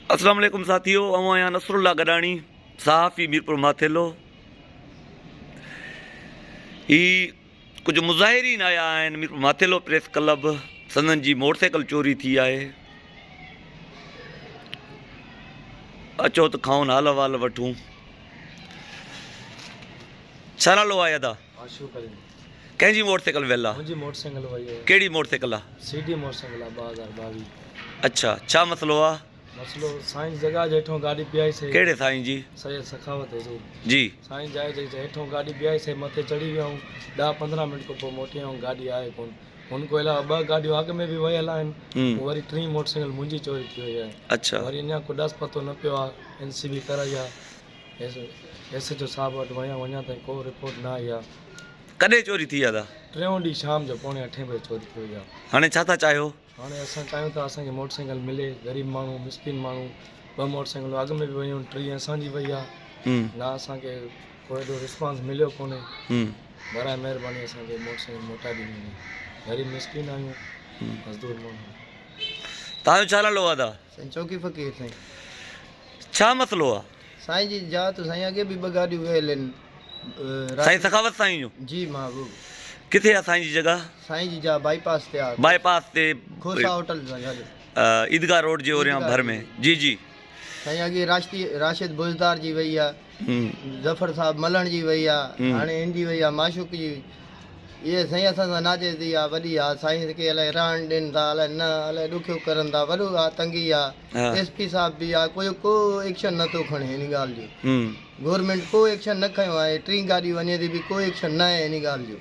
अस्सलाम वालेकुम साथियों, आहियां नसरुल्ला गडाणी, सहाफ़ी मीरपुर माथेलो। ही कुछ मुज़ाहिरीन आया आहिनि मीरपुर माथेलो प्रेस क्लब। संदन जी मोटरसाइकिल चोरी थी आहे। अचो त खाऊं हाल अहवाल वठूं। छा नालो आहे अदा? कंहिंजी मोटरसाइकिल वियल आहे? मुंहिंजी मोटरसाइकिल वई आहे। कहिड़ी मोटरसाइकिल आहे? सीडी मोटरसाइकिल आहे 2022। अच्छा, छा मसलो आहे? मसलो साईं जगह जे हेठों गाॾी बीहाई से। कहिड़े साईं जी? सैयद सखावत हुज़ूर जी। साईं जाइ जे हेठों गाॾी बीहाई से, मथे चढ़ी वियूं। 10-15 मिंट खां पोइ मोटी आऊं, गाॾी आहे कोन। हुनखां अलावा 2 गाॾियूं अॻ में बि वयल आहिनि। वरी 3 मोटरसाइकिल मुंहिंजी चोरी थी वई आहे। अच्छा। वरी अञा को ॾस पतो न पियो आहे। NCB कराई आहे, SHO साहब वटि वञा ताईं को रिपोर्ट न आई आहे। कॾहिं चोरी थी आहे अदा? 3 ॾींहुं शाम जो 9:45 बजे चोरी थी वई आहे। हाणे छा था चाहियो? हाणे असां चाहियूं था असांखे मोटरसाइकिल मिले। ग़रीब माण्हू, मिसकिन माण्हू। 2 मोटरसाइकिलूं अॻ में बि वयूं, 3 असांजी वई आहे। न असांखे कोई एॾो रिस्पॉन्स मिलियो कोन्हे। बराए महिरबानी असांखे मोटरसाइकिल मोटाए ॾिनी। ग़रीब मिसकिन आहियूं, मज़दूर माण्हू। तव्हांजो छा नालो आहे अदा? साईं चौकी फ़क़ीर साईं। छा मसलो आहे? साईं जी जात साईं अॻे बि 2 गाॾियूं वियल आहिनि। साईं सखावत साईं जो? जी महबूब। किथे आहे साईं जी जगह? साईं जी जा बाईपास ते आहे, बाईपास ते खोसा होटल सां गॾु, ईदगाह रोड जे ओरियां भर में। जी जी साईं अॻे राशिद बुज़दार जी वई आहे, ज़फ़र साहब मलण जी वई आहे, हाणे इन जी वई आहे माशूक जी। इहे साईं असां सां नाजेज़ी आहे, वॾी आहे। साईं खे अलाए रहण ॾियनि था, अलाए न, अलाए ॾुखियो करनि था, वॾो आहे, तंगी आहे। SP साहब बि आहे, को एक्शन नथो खणे हिन ॻाल्हि जो। गवर्नमेंट को एक्शन न खयो आहे। 3 गाॾी वञे थी बि को एक्शन न आहे हिन ॻाल्हि जो।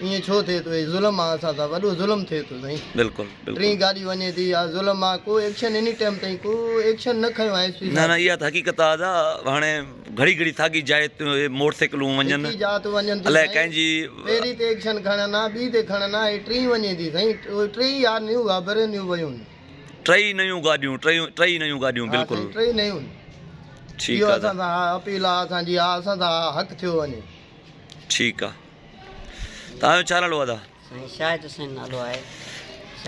ईअं छो थिए थो? हे ज़ुल्म आहे, असां सां वॾो ज़ुल्म थिए थो साईं। बिल्कुलु 3 गाॾी वञे थी, या ज़ुल्म आहे। को एक्शन इन टाइम ताईं को एक्शन न खयो आहे SP न न, इहा त हक़ीक़त आहे दादा। हाणे घड़ी घड़ी साॻी जाइ ते मोटरसाइकिलूं वञनि, जात वञनि थी। अलाए कंहिंजी पहिरीं ते एक्शन खणनि हा, ॿी ते खणनि हा। हे 3 वञे थी साईं। 3 यार न्यू आहे, भरे न्यू वयूं। 3 नयूं गाॾियूं, 3 नयूं गाॾियूं। बिल्कुलु 3 नयूं। ठीकु आहे, असां सां अपील आहे असांजी, असां सां हक़ थियो वञे। ठीकु आहे। तव्हांजो छा नालो आहे दादा? साईं शाहिद हुसैन नालो आहे।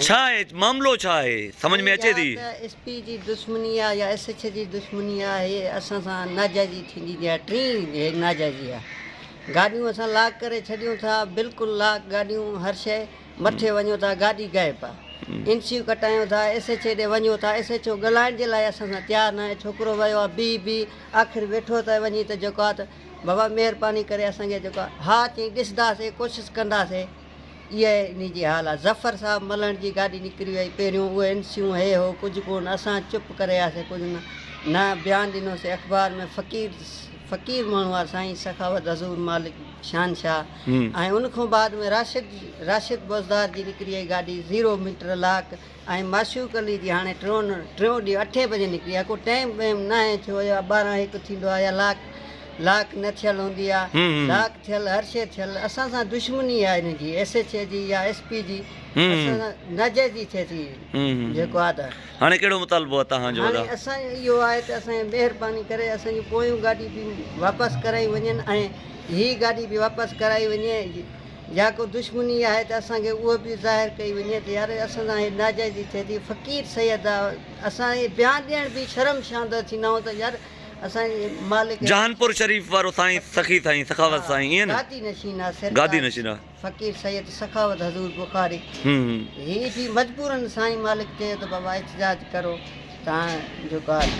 छा आहे मामिलो? छा आहे सम्झ में अचे थी? SP जी दुश्मनी आहे या SH जी दुश्मनी आहे। हे असां सां नाजाइज़ी थींदी आहे। 3 नाजाइज़ी आहे। गाॾियूं असां लॉक करे छॾियूं था, बिल्कुलु लॉक गाॾियूं, हर शइ। मथे वञो था, गाॾी गाइबु आहे। NCU कटायूं था, SH ॾे वञो था, SHO ॻाल्हाइण जे लाइ असां सां तयारु न आहे। छोकिरो वियो आहे बी आख़िर वेठो त वञी त जेको आहे त बाबा महिरबानी करे असांखे जेको आहे हा चई ॾिसंदासीं, कोशिशि कंदासीं। इहा इन जी हाल आहे। ज़फ़र साहब मलण जी गाॾी निकिरी वई पहिरियों, उहे NCU हे हो कुझु कोन। असां चुप करे आयासीं, कुझु न बयानु ॾिनोसीं अख़बार में। फ़क़ीर माण्हू आहे साईं सखावत हुज़ूर मालिक शहनशाह। ऐं उनखां बाद में राशिद बुज़दार जी निकिरी वई गाॾी 0 मीटर लॉक। ऐं माशूक अली जी हाणे 3 ॾींहुं 8 बजे निकिरी आहे। को टाइम वेम न आहे, छो या 12-1 थींदो आहे, या लॉक न थियल हूंदी आहे। लॉक थियल, हर शइ थियल। असां सां दुश्मनी आहे हिन जी, SH जी या SP जी। असां सां नाजाइज़ी थिए थी जेको आहे त। हाणे कहिड़ो मुतालबो आहे तव्हांजो? हाणे असांजो इहो आहे त असांखे महिरबानी करे असांजी पोयूं गाॾी बि वापसि कराई वञनि, ऐं हीअ गाॾी बि वापसि कराई वञे। या को दुश्मनी आहे त असांखे उहो बि ज़ाहिर कई वञे त यार असां सां हे नाजाइज़ी थिए थी। फ़क़ीर सैयद आहे, असांखे बयानु ॾियण बि शर्मशांदर थींदा आहियूं त यार असांजे मालिक जहानपुर शरीफ़ वारो साईं सखी साईं सखावत साईं, ईअं न? गादी नशीना गादी नशीना फ़क़ीर सैयद सखावत हुज़ूर बुखारी। हीअ बि मजबूरन साईं मालिक चए त बाबा एहतिजाज करो, तव्हां जेको आहे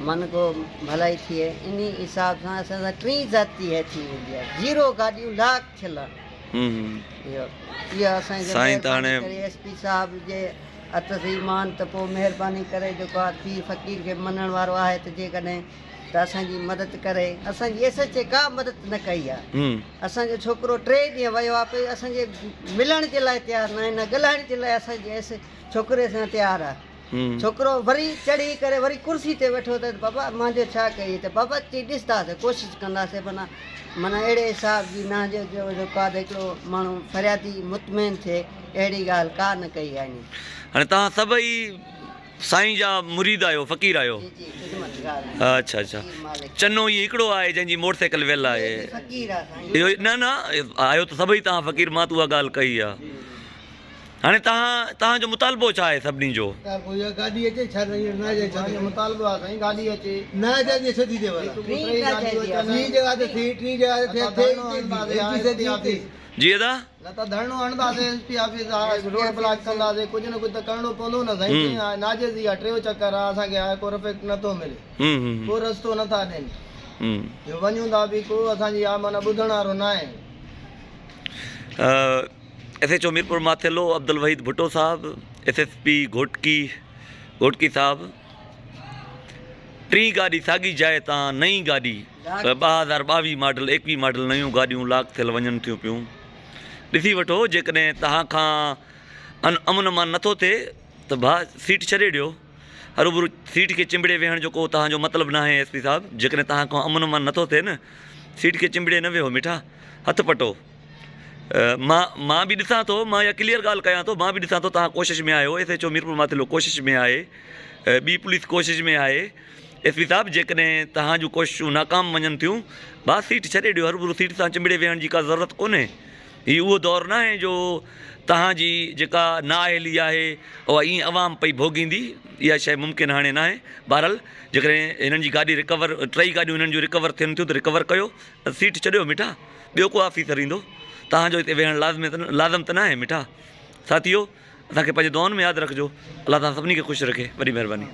मन को भलाई थिए। इन हिसाब सां असां सां 3 ज़ाती है थी वेंदी आहे। 0 गाॾियूं लॉक थियल आहे। इहो असांखे SP साहब जे हथ ईमान त पोइ महिरबानी करे जेको आहे पीर फ़क़ीर खे मञण वारो आहे त जेकॾहिं त असांजी मदद करे। असांजी SH का मदद न कई आहे। असांजो छोकिरो 3 ॾींहं वियो आहे, पे असांजे मिलण जे लाइ तयारु न आहे, न ॻाल्हाइण जे लाइ असांजे छोकिरे सां तयारु आहे। छोकिरो वरी चढ़ी करे वरी कुर्सी ते वेठो त बाबा मुंहिंजो छा कई? त बाबा चई ॾिसंदासीं, कोशिशि कंदासीं। माना अहिड़े हिसाब जी न जो जेको आहे हिकिड़ो माण्हू फ़रियादी मुतमइन थिए, अहिड़ी ॻाल्हि का न कई आहे। हाणे तव्हां सभई साईं जा मुरीद आहियो, फ़क़ीर आहियो? अच्छा अच्छा। चनो इहो हिकिड़ो आहे जंहिंजी मोटरसाइकिल वियल आहे? इहो न न आहियो त सभई तव्हां फ़क़ीर, मां त उहा ॻाल्हि कई आहे। हाणे तव्हांजो मुतालबो छा आहे सभिनी जो? गाॾी अचे छा न मुतालबो आहे साईं, गाॾी अचे न अचे सदी दे वाला टी जगह ते जी अदा न त धरणो हणंदासीं एसपी ऑफिस रोड ब्लॉक कंदासीं, कुझु न कुझु त करिणो पवंदो न साईं। नाजे जी आहे, टियों चक्कर आहे, असांखे को रफ़ेक्ट नथो मिले, को रस्तो नथा ॾियनि, वञूं था बि को असांजी माना ॿुधण वारो न आहे। SHO मीरपुर माथेलो अब्दुल वहीद भुट्टो साहब, SSP घोटकी साहब, टी गाॾी साॻी जाइ तां नई गाॾी 2022 मॉडल 21 मॉडल नयूं गाॾियूं लाक थियल वञनि थियूं पियूं। ॾिसी वठो, जेकॾहिं तव्हां खां अमन अमान नथो थिए त भाउ सीट छॾे ॾियो, हरूभरू सीट खे चिंबड़े वेहण जो को तव्हांजो मतिलबु न आहे। SP साहब, जेकॾहिं तव्हां खां अमन अमान नथो थिए न, सीट खे चिंबड़े न वेहो मिठा, हथु पटो। मां बि ॾिसां थो, मां इहा क्लियर ॻाल्हि कयां थो, मां बि ॾिसां थो तव्हां कोशिशि में आहियो, SHO मीरपुर माथेलो कोशिशि में आहे, ॿी पुलिस कोशिशि में आहे। SP साहब, जेकॾहिं तव्हां जूं कोशिशूं नाकाम वञनि थियूं, बस सीट छॾे ॾियो, हरूभरू सीट सां चिंबड़े वेहण जी का ज़रूरत कोन्हे। हीउ उहो दौरु न आहे जो तव्हांजी जेका नाअहली आहे उहा ईअं अवाम पई भोगींदी, इहा शइ मुमकिन हाणे न आहे। बहरहाल, जेकॾहिं हिननि जी गाॾी रिकवर, टई गाॾियूं हिननि जूं रिकवर थियनि थियूं त रिकवर कयो, सीट छॾियो मिठा, ॿियो को ऑफिसर ईंदो, तव्हांजो हिते वेहणु लाज़िम त न आहे मिठा। साथियो, असांखे पंहिंजे दुआउनि में यादि रखिजो। अलाह तव्हां सभिनी खे ख़ुशि रखे। वॾी महिरबानी।